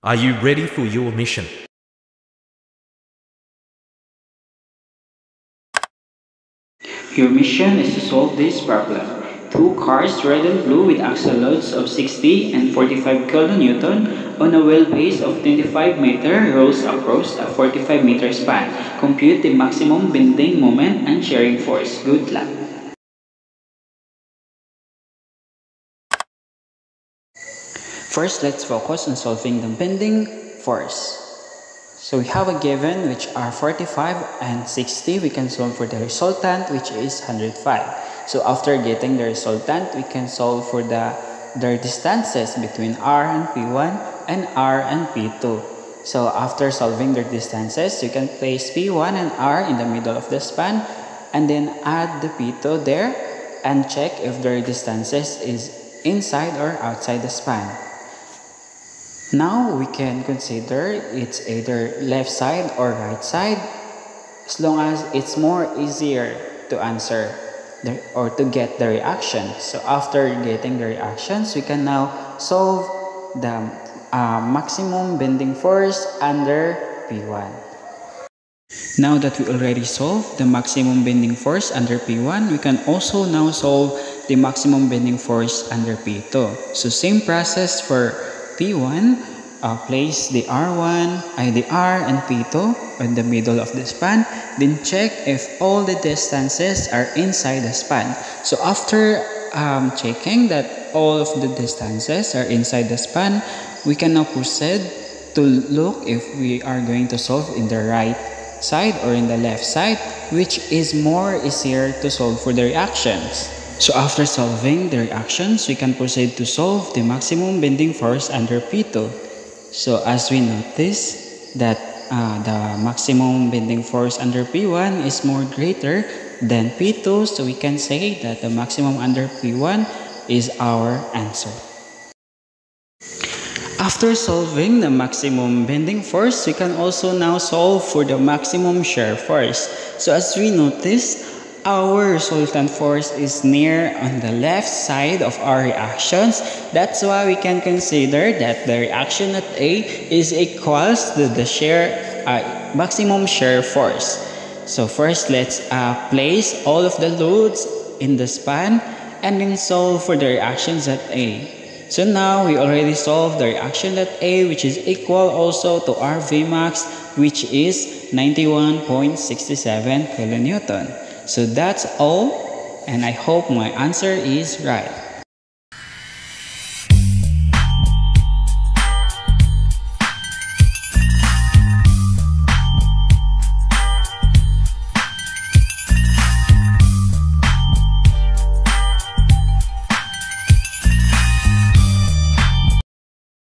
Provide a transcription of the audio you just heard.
Are you ready for your mission? Your mission is to solve this problem. Two cars, red and blue, with axle loads of 60 and 45 kN on a wheelbase of 25 meter rolls across a 45 meter span. Compute the maximum bending moment and shearing force. Good luck. First, let's focus on solving the bending force. So we have a given which are 45 and 60. We can solve for the resultant which is 105. So after getting the resultant, we can solve for the distances between R and P1 and R and P2. So after solving their distances, you can place P1 and R in the middle of the span and then add the P2 there and check if their distances is inside or outside the span. Now we can consider it's either left side or right side, as long as it's more easier to answer or to get the reaction. So after getting the reactions, we can now solve the maximum bending force under P1. Now that we already solved the maximum bending force under P1, we can also now solve the maximum bending force under P2. So same process for P1, place the R and P2 in the middle of the span, then check if all the distances are inside the span. So after checking that all of the distances are inside the span, we can now proceed to look if we are going to solve in the right side or in the left side, which is more easier to solve for the reactions. So after solving the reactions, we can proceed to solve the maximum bending force under P2. So as we notice that the maximum bending force under P1 is more greater than P2, so we can say that the maximum under P1 is our answer. After solving the maximum bending force, we can also now solve for the maximum shear force. So as we notice, our resultant force is near on the left side of our reactions. That's why we can consider that the reaction at A is equals to the maximum shear force. So first, let's place all of the loads in the span and then solve for the reactions at A. So now we already solved the reaction at A, which is equal also to our Vmax, which is 91.67 kilonewton. So that's all, and I hope my answer is right.